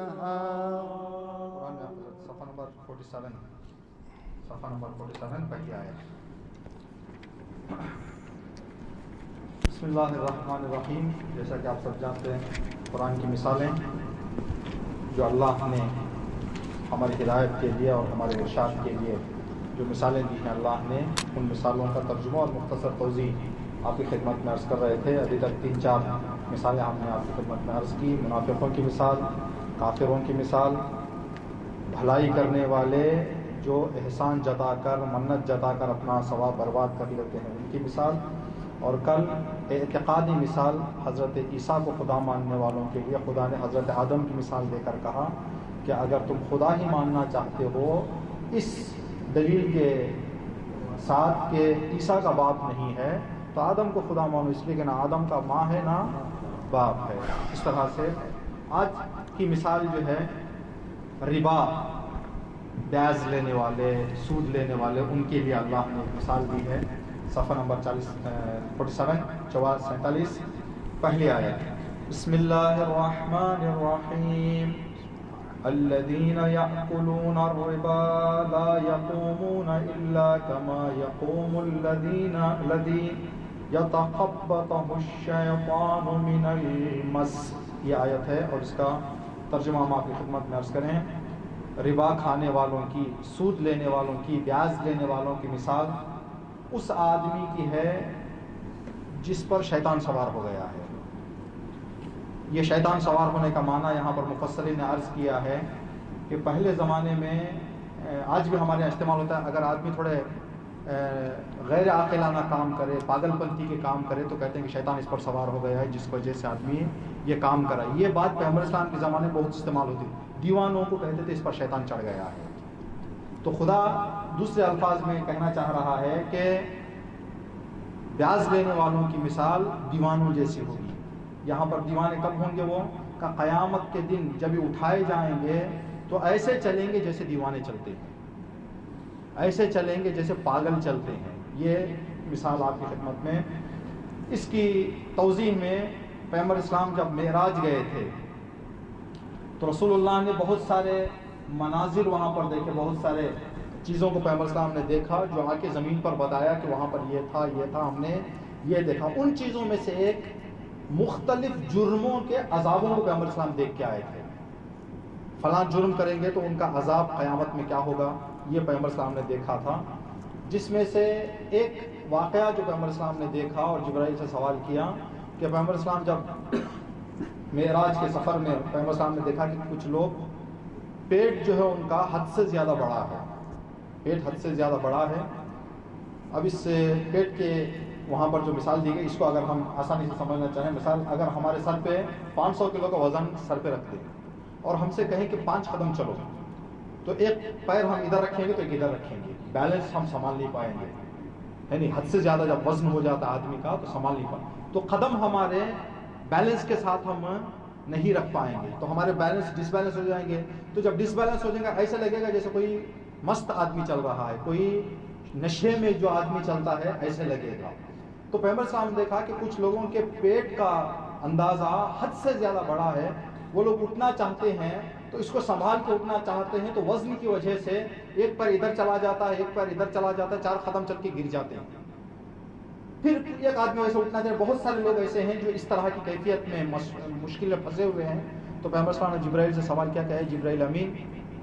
قرآن میں صفحہ نمبر 47 پہلی آیت. بسم اللہ الرحمن الرحیم. جیسا کہ آپ سب جانتے ہیں قرآن کی مثالیں جو اللہ نے ہماری ہدایت کے لیے اور ہمارے ارشاد کے لیے جو مثالیں دی ہیں اللہ نے ان مثالوں کا ترجمہ اور مختصر توضیح آپ کی خدمت میں عرض کر رہے تھے. ابھی تک 3-4 مثالیں ہم نے آپ کی خدمت میں عرض کی. منافقوں کی مثال، کافروں کی مثال، بھلائی کرنے والے جو احسان جتا کر منت جتا کر اپنا ثواب برباد کر لیتے ہیں ان کی مثال، اور کل اعتقادی مثال حضرت عیسیٰ کو خدا ماننے والوں کے لیے خدا نے حضرت آدم کی مثال دے کر کہا کہ اگر تم خدا ہی ماننا چاہتے ہو اس دلیل کے ساتھ کہ عیسیٰ کا باپ نہیں ہے تو آدم کو خدا مانو، اس لیے کہ نہ آدم کا ماں ہے نہ باپ ہے. اس طرح سے آج کی مثال جو ہے ربا، بیاض لینے والے، سود لینے والے، ان کے لیے اللہ نے مثال دی ہے. صفحہ نمبر 47 پہلی آیت. بسم اللہ الرحمن الرحیم. الذين يأكلون الربا لا يقومون إلا كما يقوم الذي يتخبطه الشيطان من المس. یہ آیت ہے اور اس کا ترجمہ ہم آپ کی خدمت میں عرض کریں. ربا کھانے والوں کی، سود لینے والوں کی، بیاض لینے والوں کی مثال اس آدمی کی ہے جس پر شیطان سوار ہو گیا ہے. یہ شیطان سوار ہونے کا معنی یہاں پر مفسرین نے عرض کیا ہے کہ پہلے زمانے میں، آج بھی ہمارے یہاں استعمال ہوتا ہے، اگر آدمی تھوڑے غیر عاقلانہ کام کرے، پاگل پنتی کے کام کرے تو کہتے ہیں کہ شیطان اس پر سوار ہو گیا ہے جس وجہ سے آدمی یہ کام کرا. یہ بات پیغمبر اسلام کے زمانے میں بہت استعمال ہوتی. دیوانوں کو کہتے تھے اس پر شیطان چڑھ گیا ہے. تو خدا دوسرے الفاظ میں کہنا چاہ رہا ہے کہ بیاض لینے والوں کی مثال دیوانوں جیسی ہوگی. یہاں پر دیوانے کب ہوں گے؟ وہ کہ قیامت کے دن جب یہ اٹھائے جائیں گے تو ایسے چلیں گے جیسے دیوانے چلتے ہیں، ایسے چلیں گے جیسے پاگل چلتے ہیں. یہ مثال آپ کی خدمت میں. اس کی توضیح میں پیغمبر اسلام جب معراج گئے تھے تو رسول اللہ نے بہت سارے مناظر وہاں پر دیکھے، بہت سارے چیزوں کو پیغمبر اسلام نے دیکھا جو آ کے زمین پر بتایا کہ وہاں پر یہ تھا، ہم نے یہ دیکھا. ان چیزوں میں سے ایک مختلف جرموں کے عذابوں کو پیغمبر اسلام دیکھ کے آئے تھے. فلاں جرم کریں گے تو ان کا عذاب قیامت میں کیا ہوگا، یہ پیغمبر اسلام نے دیکھا تھا. جس میں سے ایک واقعہ جو پیغمبر اسلام نے دیکھا اور جبرائیل سے سوال کیا کہ پیغمبر اسلام جب معراج کے سفر میں پیغمبر اسلام نے دیکھا کہ کچھ لوگ پیٹ جو ہے ان کا حد سے زیادہ بڑا ہے، پیٹ حد سے زیادہ بڑا ہے. اب اس پیٹ کے وہاں پر جو مثال دی گئی اس کو اگر ہم آسانی سے سمجھنا چاہیں، مثال اگر ہمارے سر پہ 500 کلو کا وزن سر پہ رکھ دیں اور ہم سے کہیں کہ 5 قدم چلو تو ایک پیر ہم ادھر رکھیں گے تو ایک ادھر رکھیں گے، بیلنس ہم سنبھال نہیں پائیں گے. یعنی حد سے زیادہ جب وزن ہو جاتا آدمی کا تو سنبھال نہیں پائیں، تو قدم ہمارے بیلنس کے ساتھ ہم نہیں رکھ پائیں گے تو ہمارے بیلنس ڈس بیلنس ہو جائیں گے. تو جب ڈس بیلنس ہو جائے گا ایسے لگے گا جیسے کوئی مست آدمی چل رہا ہے، کوئی نشے میں جو آدمی چلتا ہے ایسے لگے گا. تو پیغمبر صاحب نے دیکھا کہ کچھ لوگوں کے پیٹ کا اندازہ حد سے زیادہ بڑا ہے. وہ لوگ اٹھنا چاہتے ہیں تو اس کو سنبھال کے اٹھنا چاہتے ہیں تو وزن کی وجہ سے ایک پیر ادھر چلا جاتا ہے، ایک پیر ادھر چلا جاتا ہے، 4 قدم چل کے گر جاتے ہیں. پھر ایک آدمی ویسے اٹھنا چاہے. بہت سارے لوگ ایسے ہیں جو اس طرح کی کیفیت میں مشکل میں پھنسے ہوئے ہیں. تو پیغمبر صلی اللہ علیہ وسلم نے جبرائیل سے سوال کیا کہ اے جبرائیل امین،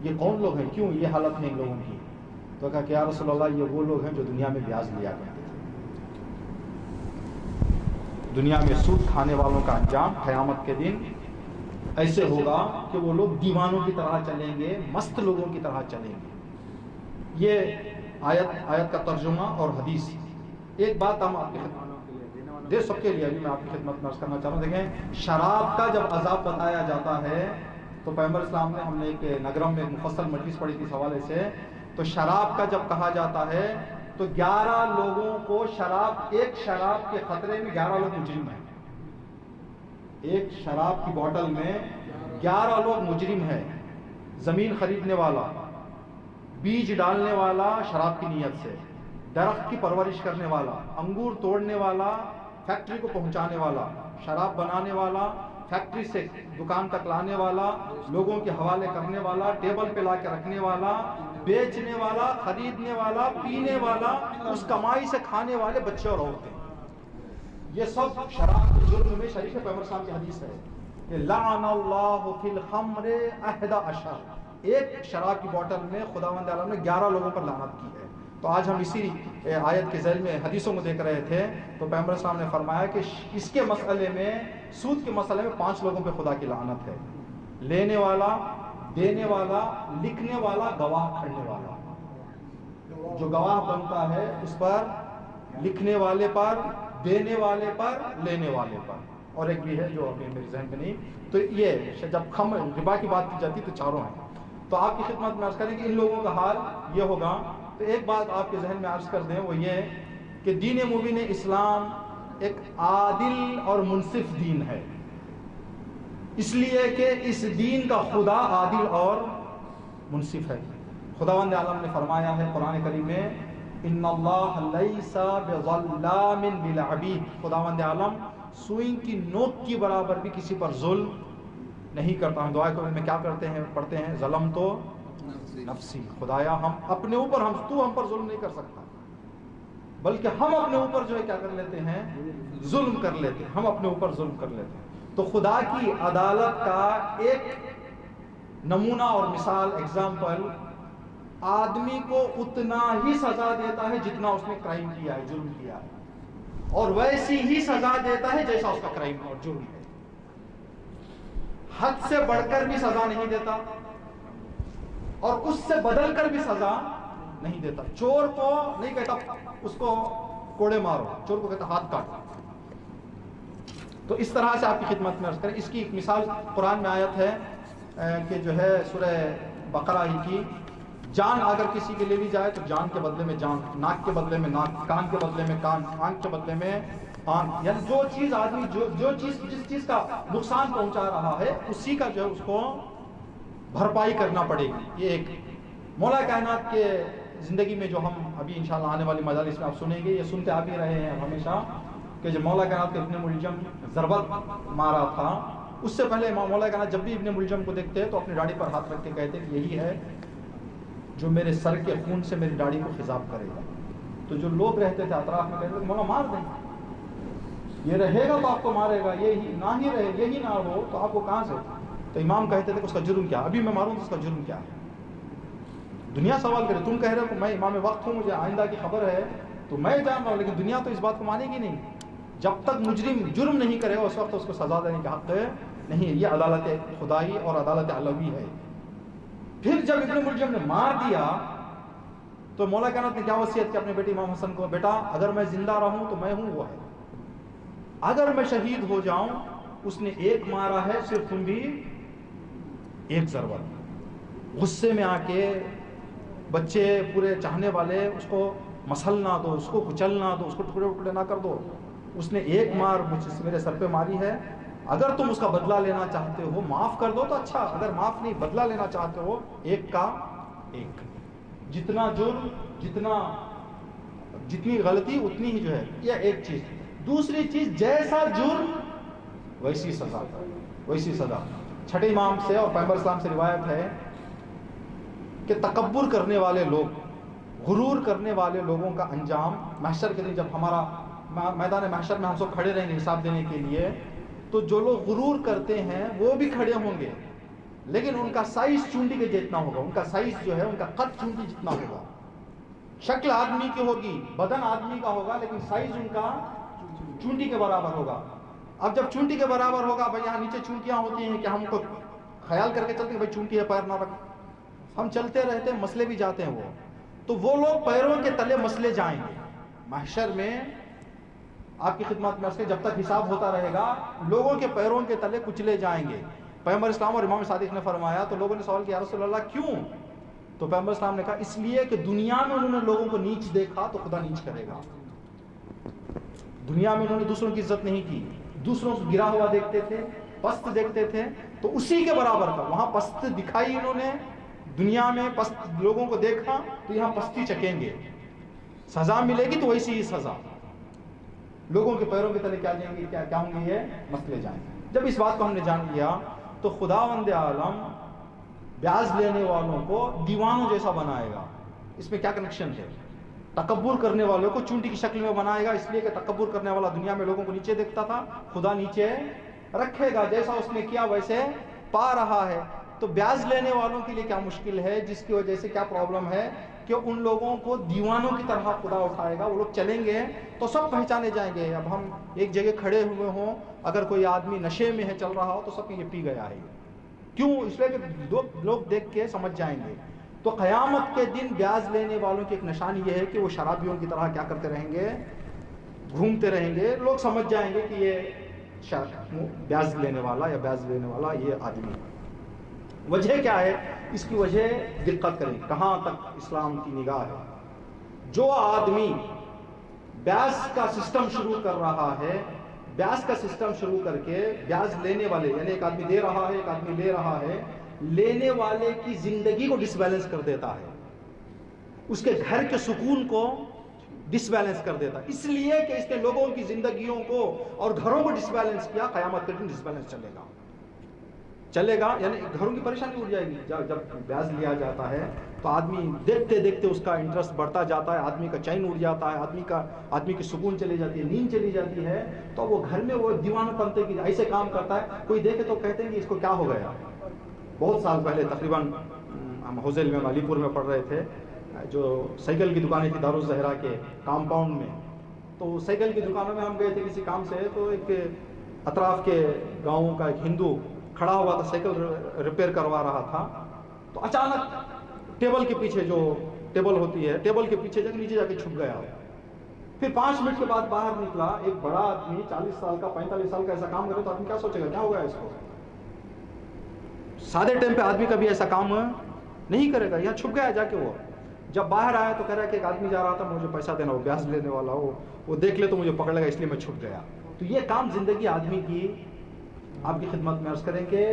یہ کون لوگ ہیں، کیوں یہ حالت ہے ان لوگوں کی؟ تو کہا کہ یا رسول اللہ یہ وہ لوگ ہیں جو دنیا میں بیاض لیا کرتے تھے. دنیا میں سود کھانے والوں کا انجام قیامت کے دن ایسے ہوگا کہ وہ لوگ دیوانوں کی طرح چلیں گے، مست لوگوں کی طرح چلیں گے. یہ آیت کا ترجمہ اور حدیث. ایک بات ہم آپ کی خدمت دے سب کے لیے ابھی میں آپ کی خدمت میں عرض کرنا چاہ رہا ہوں. دیکھیں، شراب کا جب عذاب بتایا جاتا ہے تو پیغمبر اسلام نے، ہم نے ایک نگرم میں مفصل مجلس پڑھی تھی اس حوالے سے، تو شراب کا جب کہا جاتا ہے تو 11 لوگوں کو ایک شراب کے خطرے میں 11 لوگ مجرم ہیں. ایک شراب کی بوتل میں 11 لوگ مجرم ہیں. زمین خریدنے والا، بیج ڈالنے والا شراب کی نیت سے، درخت کی پرورش کرنے والا، انگور توڑنے والا، فیکٹری کو پہنچانے والا، شراب بنانے والا، فیکٹری سے دکان تک لانے والا، لوگوں کے حوالے کرنے والا، ٹیبل پہ لا کے رکھنے والا، بیچنے والا، خریدنے والا، پینے والا، اس کمائی سے کھانے والے بچے اور عورتیں، یہ سب شراب کے جرم میں شریف پیغمبر صاحب کی حدیث ہے کہ لعن اللہ فی الخمر 11، ایک شراب کی بوتل میں خداوند عالم نے 11 لوگوں پر لعنت کی ہے۔ تو آج ہم اسی آیت کے ذیل میں حدیثوں کو دیکھ رہے تھے، تو پیغمبر صاحب نے فرمایا کہ اس کے مسئلے میں، سود کے مسئلے میں 5 لوگوں پہ خدا کی لعنت ہے: لینے والا، دینے والا، لکھنے والا، گواہ کھڑنے والا۔ جو گواہ بنتا ہے اس پر، لکھنے والے پر، دینے والے پر، لینے والے پر، اور ایک بھی ہے جو ابھی میرے ذہن میں نہیں۔ تو یہ جب ربا کی بات کی جاتی تو چاروں ہیں۔ تو آپ کی خدمت میں عرض کریں کہ ان لوگوں کا حال یہ ہوگا۔ تو ایک بات آپ کے ذہن میں عرض کر دیں، وہ یہ کہ دین مبین اسلام ایک عادل اور منصف دین ہے، اس لیے کہ اس دین کا خدا عادل اور منصف ہے۔ خداوند عالم نے فرمایا ہے قرآن کریم میں، ان اللہ لیس بظلام للعبید، خداوند عالم سوئیں کی نوک کی برابر بھی کسی پر ظلم نہیں کرتا۔ ہم دعا میں کیا کرتے ہیں، پڑھتے ہیں، ظلم تو نفسی، خدایا ہم اپنے اوپر، تو ہم پر ظلم نہیں کر سکتا، بلکہ ہم اپنے اوپر جو ہے کیا کر لیتے ہیں، ظلم کر لیتے ہیں، ہم اپنے اوپر ظلم کر لیتے ہیں۔ تو خدا کی عدالت کا ایک نمونہ اور مثال، ایگزامپل، آدمی کو اتنا ہی سزا دیتا ہے جتنا اس نے کرائم کیا ہے، جرم کیا ہے، اور ویسی ہی سزا دیتا ہے جیسا اس کا کرائم اور جرم ہے۔ حد سے بڑھ کر بھی سزا نہیں دیتا اور اس سے بدل کر بھی سزا نہیں دیتا۔ چور کو نہیں کہتا اس کو کوڑے مارو، چور کو کہتا ہاتھ کاٹو۔ تو اس طرح سے آپ کی خدمت میں عرض کریں، اس کی ایک مثال قرآن میں آیت ہے کہ جو ہے سورہ بقرہ ہی کی، جان اگر کسی کے لے لی جائے تو جان کے بدلے میں جان، ناک کے بدلے میں ناک، کان کے بدلے میں کان، آنکھ کے بدلے میں آنکھ، یعنی جو چیز آدمی جس چیز کا نقصان پہنچا رہا ہے اسی کا جو ہے اس کو بھرپائی کرنا پڑے گی۔ یہ ایک مولا کائنات کے زندگی میں جو ہم ابھی انشاءاللہ آنے والی مجالس میں آپ سنیں گے، یہ سنتے آپ ہی رہے ہیں ہمیشہ کہ جب مولا کائنات کے ابن ملجم ضربت مارا تھا، اس سے پہلے مولا کائنات جب بھی ابن ملجم کو دیکھتے تو اپنی داڑھی پر ہاتھ رکھ کے کہتے کہ یہی ہے جو میرے سر کے خون سے میری داڑھی کو خضاب کرے گا۔ تو جو لوگ رہتے تھے اطراف میں کہتے تھے مولا مار دیں، یہ رہے گا تو آپ کو مارے گا، یہی نہ ہی رہے، یہی نہ ہو تو آپ کو کہاں سے۔ تو امام کہتے تھے کہ اس کا جرم کیا، ابھی میں ماروں تو اس کا جرم کیا ہے۔ دنیا سوال کرے، تم کہہ رہے ہو کہ میں امام وقت ہوں، مجھے آئندہ کی خبر ہے تو میں جان رہا ہوں، لیکن دنیا تو اس بات کو مانے گی نہیں۔ جب تک مجرم جرم نہیں کرے اس وقت اس کو سزا دینے کا حق نہیں ہے۔ یہ عدالت خدائی اور عدالت علوی ہے۔ پھر جب ابن ملجم نے مار دیا تو مولا کائنات نے کیا وصیت کی اپنے بیٹے امام حسن کو، بیٹا اگر میں زندہ رہوں تو میں ہوں وہ ہے، اگر میں شہید ہو جاؤں اس نے ایک مارا ہے صرف تم بھی ایک ضربت۔ غصے میں آ کے بچے پورے چاہنے والے اس کو مسل نہ دو، اس کو کچل نہ دو، اس کو ٹکڑے ٹکڑے نہ کر دو، اس نے ایک مار میرے سر پہ ماری ہے، اگر تم اس کا بدلہ لینا چاہتے ہو معاف کر دو تو اچھا، اگر معاف نہیں بدلہ لینا چاہتے ہو ایک کا ایک، جتنا جرم جتنی غلطی اتنی ہی جو ہے، یہ ایک چیز۔ دوسری چیز، جیسا جرم ویسی سزا، ویسی سزا۔ چھٹے امام سے اور پیغمبر اسلام سے روایت ہے کہ تکبر کرنے والے لوگ، غرور کرنے والے لوگوں کا انجام محشر کے دن، جب ہمارا میدان محشر میں ہم سب کھڑے رہیں گے حساب دینے کے لیے، تو جو لوگ غرور کرتے ہیں وہ بھی کھڑے ہوں گے، لیکن ان کا سائز چونٹی کے جتنا ہوگا، ان کا سائز جو ہے ان کا قد چونٹی جتنا ہوگا۔ شکل آدمی کی ہوگی، بدن آدمی کا ہوگا، لیکن سائز ان کا چونٹی کے برابر ہوگا۔ اب جب چونٹی کے برابر ہوگا، بھائی یہاں نیچے چونٹیاں ہوتی ہیں کہ ہم کو خیال کر کے چلتے ہیں بھائی چونٹی ہے پیر نہ رکھ، ہم چلتے رہتے ہیں، مسلے بھی جاتے ہیں وہ، تو وہ لوگ پیروں کے تلے مسلے جائیں گے محشر میں۔ آپ کی خدمت میں جب تک حساب ہوتا رہے گا لوگوں کے پیروں کے تلے کچلے جائیں گے۔ پیغمبر اسلام اور امام صادق نے فرمایا، تو لوگوں نے سوال کیا رسول اللہ کیوں؟ تو پیغمبر اسلام نے کہا اس لیے کہ دنیا میں انہوں نے لوگوں کو نیچ دیکھا تو خدا نیچ کرے گا۔ دنیا میں انہوں نے دوسروں کی عزت نہیں کی، دوسروں کو گرا ہوا دیکھتے تھے، پست دیکھتے تھے، تو اسی کے برابر کا وہاں پست دکھائی انہوں نے، دنیا میں پست لوگوں کو دیکھا تو یہاں پستی چکیں گے، سزا ملے گی تو ویسی ہی سزا۔ لوگوں کے پیروں کے تلے کیا جائیں گے، کیا ہوں گے، یہ مسلے جائیں گے۔ جب اس بات کو ہم نے جان لیا تو خداوند عالم بیاج لینے والوں کو دیوانوں جیسا بنائے گا. اس میں کیا کنیکشن ہے؟ تکبر کرنے والوں کو چونٹی کی شکل میں بنائے گا، اس لیے کہ تکبر کرنے والا دنیا میں لوگوں کو نیچے دیکھتا تھا، خدا نیچے رکھے گا، جیسا اس نے کیا ویسے پا رہا ہے. تو بیاج لینے والوں کے لیے کیا مشکل ہے، جس کی وجہ سے کیا پرابلم ہے کہ ان لوگوں کو دیوانوں کی طرح خدا اٹھائے گا. وہ لوگ چلیں گے تو سب پہچانے جائیں گے. اب ہم ایک جگہ کھڑے ہوئے ہوں، اگر کوئی آدمی نشے میں ہے چل رہا ہو تو سب یہ پی گیا ہے. کیوں؟ اس لیے کہ لوگ دیکھ کے سمجھ جائیں گے. تو قیامت کے دن بیاج لینے والوں کی ایک نشانی یہ ہے کہ وہ شرابیوں کی طرح کیا کرتے رہیں گے، گھومتے رہیں گے. لوگ سمجھ جائیں گے کہ یہ بیاج لینے والا یا بیاج لینے والا یہ آدمی. وجہ کیا ہے؟ اس کی وجہ دقت کریں کہاں تک اسلام کی نگاہ ہے. جو آدمی بیاج کا سسٹم شروع کر رہا ہے، بیاج کا سسٹم شروع کر کے بیاج لینے والے، یعنی ایک آدمی دے رہا ہے ایک آدمی لے رہا ہے، لینے والے کی زندگی کو ڈس بیلنس کر دیتا ہے، اس کے گھر کے سکون کو ڈس بیلنس کر دیتا ہے. اس لیے کہ اس نے لوگوں کی زندگیوں کو اور گھروں کو ڈس بیلنس کیا. قیامت کے دن ڈس بیلنس چلے گا، یعنی گھروں کی پریشانی اٹھ جائے گی. جب بیاج لیا جاتا ہے تو آدمی دیکھتے دیکھتے اس کا انٹرسٹ بڑھتا جاتا ہے، آدمی کا چین اڑ جاتا ہے، آدمی کی سکون چلی جاتی ہے، نیند چلی جاتی ہے. تو وہ گھر میں وہ دیوانہ پنتے کی ایسے کام کرتا ہے، کوئی دیکھے تو کہتے ہیں کہ اس کو کیا ہو گیا. بہت سال پہلے تقریباً ہم حوزل میں علی پور میں پڑھ رہے تھے، جو سائیکل کی دکانیں تھی دارالزہرا کے کمپاؤنڈ میں. تو سائیکل کی دکانوں میں ہم گئے تھے کسی کام سے، تو ایک اطراف کے گاؤں کا ایک ہندو کھڑا ہوا تھا، سائیکل ریپیئر کروا رہا تھا. تو اچانک ٹیبل کے پیچھے، جو ٹیبل ہوتی ہے ٹیبل کے پیچھے نیچے جا کے چھپ گیا. پھر 5 منٹ کے بعد باہر نکلا. ایک بڑا آدمی 40 سال کا 45 سال کا ایسا کام کرے تو آدمی کیا سوچے گا کیا ہو گیا اس کو. سادے ٹائم پہ آدمی کبھی ایسا کام نہیں کرے گا. یہاں چھپ گیا جا کے. وہ جب باہر آیا تو کہہ رہا ہے کہ ایک آدمی جا رہا تھا مجھے پیسہ دینا، وہ بیاج لینے والا ہو، وہ دیکھ لے تو مجھے پکڑ لے گا، اس لیے میں چھپ گیا. تو یہ کام زندگی آدمی کی آپ کی خدمت میں عرض کریں کہ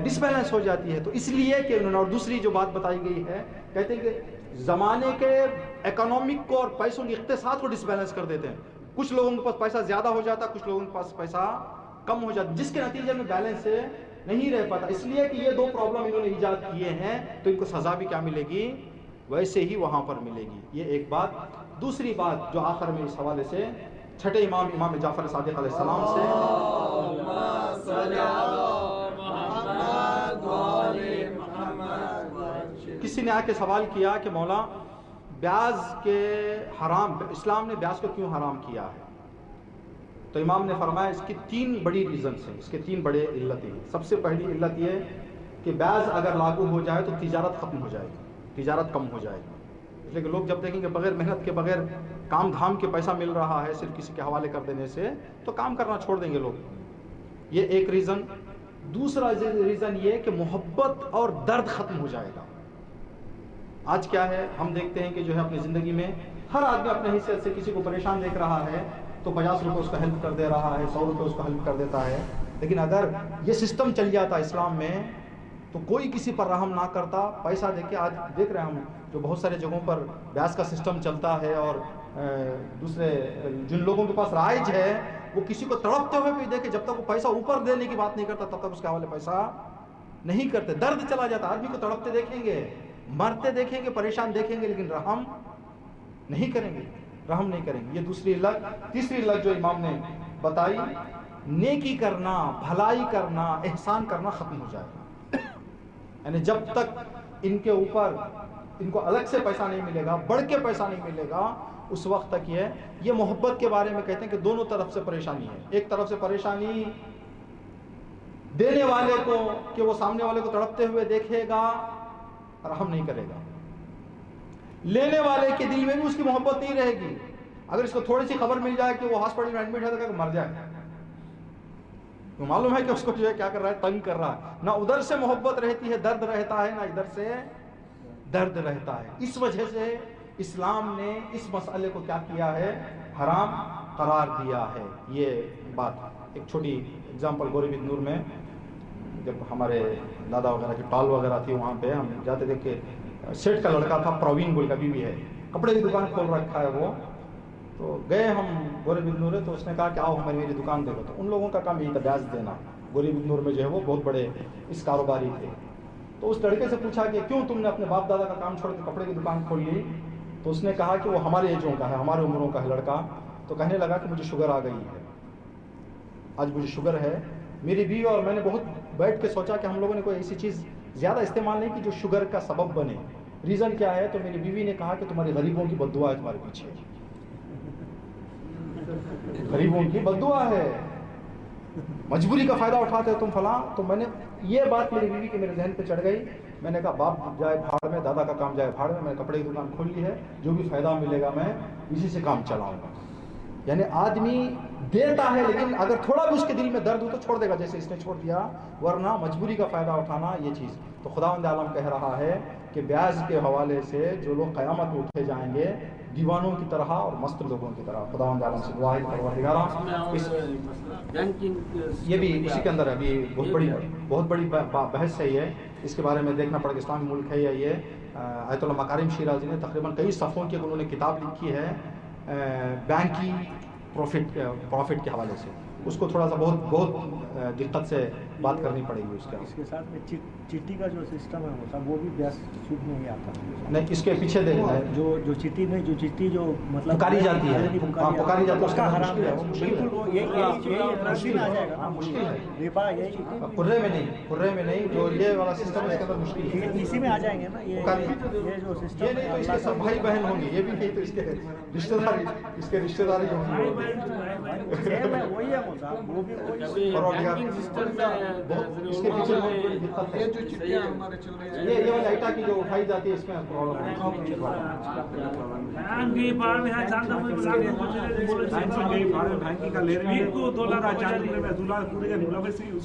ڈس بیلنس ہو جاتی ہے. تو اس لیے کہ انہوں نے، اور دوسری جو بات بتائی گئی ہے، کہتے ہیں کہ زمانے کے اکنامک کو اور پیسوں کے اقتصاد کو ڈس بیلنس کر دیتے ہیں. کچھ لوگوں کے پاس پیسہ زیادہ ہو جاتا ہے، کچھ لوگوں کے پاس پیسہ کم ہو جاتا ہے، جس کے نتیجے میں بیلنس نہیں رہ پاتا. اس لیے کہ یہ 2 پرابلم انہوں نے ایجاد کیے ہیں، تو ان کو سزا بھی کیا ملے گی؟ ویسے ہی وہاں پر ملے گی. یہ ایک بات. دوسری بات جو آخر میں اس حوالے سے چھٹے امام جعفر صادق علیہ السلام سے کسی نے آ کے سوال کیا کہ مولا بیاج کے حرام، اسلام نے بیاج کو کیوں حرام کیا ہے؟ تو امام نے فرمایا اس کی 3 بڑی ریزنز ہیں، اس کے 3 بڑے علتیں ہیں. سب سے پہلی علت یہ کہ بیاج اگر لاگو ہو جائے تو تجارت ختم ہو جائے گی، تجارت کم ہو جائے گی. اس لیے کہ لوگ جب دیکھیں گے بغیر محنت کے، بغیر کام دھام کے پیسہ مل رہا ہے صرف کسی کے حوالے کر دینے سے، تو کام کرنا چھوڑ دیں گے لوگ. یہ ایک ریزن. دوسرا ریزن یہ کہ محبت اور درد ختم ہو جائے گا. آج کیا ہے، ہم دیکھتے ہیں کہ جو ہے اپنی زندگی میں ہر آدمی اپنے حیثیت سے کسی کو پریشان دیکھ رہا ہے تو 50 روپے اس کا ہیلپ کر دے رہا ہے، 100 روپے اس کا ہیلپ کر دیتا ہے. لیکن اگر یہ سسٹم چل جاتا اسلام میں تو کوئی کسی پر رحم نہ کرتا. پیسہ دے کے، آج دیکھ رہے ہیں ہم جو بہت سارے جگہوں پر بیاج کا سسٹم چلتا ہے، اور دوسرے جن لوگوں کے پاس رائج ہے وہ کسی کو تڑپتے ہوئے بھی دیکھے، جب تک وہ پیسہ اوپر دینے کی بات نہیں کرتا تب تک اس کے حوالے پیسہ نہیں کرتے. درد چلا جاتا. آدمی کو تڑپتے دیکھیں گے، مرتے دیکھیں گے، پریشان دیکھیں گے، لیکن رحم نہیں کریں گے، رحم نہیں کریں گے. یہ دوسری علت. تیسری علت جو امام نے بتائی، نیکی کرنا، بھلائی کرنا، احسان کرنا ختم ہو جائے گا. یعنی جب تک ان کے اوپر ان کو الگ سے پیسہ نہیں ملے گا، بڑھ کے پیسہ نہیں ملے گا، اس وقت تک یہ محبت کے بارے میں کہتے ہیں کہ دونوں طرف سے پریشانی ہے. ایک طرف سے پریشانی دینے والے کو کہ وہ سامنے والے کو تڑپتے ہوئے دیکھے گا، رحم نہیں کرے گا. لینے والے کے دل میں بھی اس کی محبت نہیں رہے گی. اگر اس کو تھوڑی سی خبر مل جائے کہ وہ ہاسپٹل میں ایڈمٹ ہے تو مر جائے، تو معلوم ہے کہ اس کو جو ہے کیا کر رہا ہے، تنگ کر رہا ہے. نہ ادھر سے محبت رہتی ہے، درد رہتا ہے، نہ ادھر سے درد رہتا ہے. اس وجہ سے اسلام نے اس مسئلے کو کیا کیا ہے، حرام قرار دیا ہے. یہ بات. ایک چھوٹی اگزامپل، گوری بد نور میں جب ہمارے دادا وغیرہ کی ٹال وغیرہ تھی، وہاں پہ ہم جاتے تھے کہ سیٹ کا لڑکا تھا، پروین بول کا بھی ہے، کپڑے کی دکان کھول رکھا ہے وہ. تو گئے ہم گورے بن نور، تو اس نے کہا کہ آؤ ہماری میری دکان دیکھو. تو ان لوگوں کا کام یہی تھا بیاج دینا. گورے بن نور میں جو ہے وہ بہت بڑے اس کاروباری تھے. تو اس لڑکے سے پوچھا کہ کیوں تم نے اپنے باپ دادا کا کام چھوڑ کے کپڑے کی دکان کھول لی؟ تو اس نے کہا کہ وہ ہمارے ایجوں کا ہے، ہمارے عمروں کا ہے لڑکا. تو کہنے لگا کہ مجھے شوگر آ گئی ہے، آج مجھے شوگر ہے. میری بیوی اور میں نے بہت بیٹھ کے سوچا کہ ہم لوگوں نے کوئی ایسی چیز زیادہ استعمال نہیں کی جو شوگر کا سبب بنے. ریزن کیا ہے؟ تو میری بیوی نے کہا کہ تمہاری غریبوں کی بد دعا ہے تمہارے پیچھے، غریبوں کی بد دعا ہے، مجبوری کا فائدہ اٹھاتے ہو تم فلاں. تو میں نے یہ بات میری بیوی کے میرے ذہن پہ چڑھ گئی. میں نے کہا باپ جائے بھاڑ میں، دادا کا کام جائے بھاڑ میں، میں نے کپڑے کی دکان کھول لی ہے، جو بھی فائدہ ملے گا میں اسی سے کام چلاؤں گا. یعنی آدمی دیتا ہے لیکن اگر تھوڑا بھی اس کے دل میں درد ہو تو چھوڑ دے گا، جیسے اس نے چھوڑ دیا، ورنہ مجبوری کا فائدہ اٹھانا یہ چیز. تو خداوند عالم کہہ رہا ہے کہ بیاج کے حوالے سے جو لوگ قیامت میں اٹھے جائیں گے دیوانوں کی طرح اور مست لوگوں کی طرح. خداوند عالم سے دعا ہے پروردگارا یہ بھی اسی کے اندر ابھی بہت بڑی بحث ہے یہ، اس کے بارے میں دیکھنا پڑے گا. اسلامی ملک ہے یا یہ آیت اللہ مکارم شیرازی نے تقریباً کئی صفحوں کی انہوں نے کتاب لکھی ہے بینک کی پروفٹ کے حوالے سے. اس کو تھوڑا سا بہت دقت سے بات کرنی پڑے گی. اس کے ساتھ میں چٹی کا جو سسٹم ہے ہوتا وہ بھی بیاج سود میں ہی آتا نہیں. اس کے پیچھے دیکھنا ہے جو چٹی نہیں، جو چٹی جو مطلب پکاری جاتی ہے، پکاری جاتی ہے، اس کا حرام ہے. مشکل ہے قرے میں نہیں، قرے میں نہیں، جو یہ والا سسٹم ہے اس کے اندر مشکل ہے. اسی میں آ جائیں گے نا یہ جو سسٹم. یہ نہیں تو اس کے سب بھائی بہن ہوں گے، یہ بھی نہیں تو اس کے رشتے داری، اس کے رشتے داری جو ہوں گے وہی ہے وہ بھی اس کے پیچھے بہت بڑی دقت ہے. یہ والی آئٹا کی جو اٹھائی جاتی ہے اس میں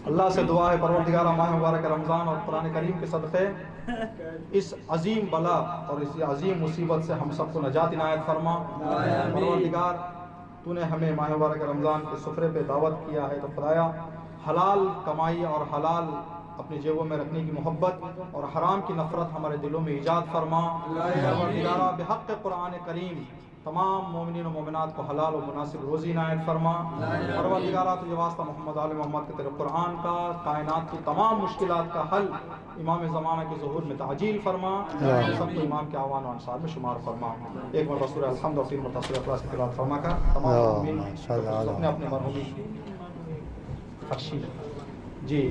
اللہ سے دعا ہے پروردگارہ ماہ مبارک رمضان اور قرآن کریم کے صدقے اس عظیم بلا اور اس عظیم مصیبت سے ہم سب کو نجات عنایت فرما. پروردگار تو نے ہمیں ماہ مبارک رمضان کے سفرے پہ دعوت کیا ہے، تو خدایا حلال کمائی اور حلال اپنی جیبوں میں رکھنے کی محبت اور حرام کی نفرت ہمارے دلوں میں ایجاد فرما. پروردگارہ بحق قرآن کریم تمام مومنین و مومنات کو حلال و مناسب روزی عنایت فرما. پروردگارہ تجھے واسطہ محمد آل محمد کے تیرے قرآن کا کائنات کی تمام مشکلات کا حل امام زمانہ کے ظہور میں تعجیل فرما. سب کو امام کے اعوان و انصار میں شمار فرما. ایک مرتبہ سورہ الحمد اور 3 مرتبہ سورہ اخلاص کی تلاوت فرما کر تمام مومنین اپنے اپنے مرحومین جی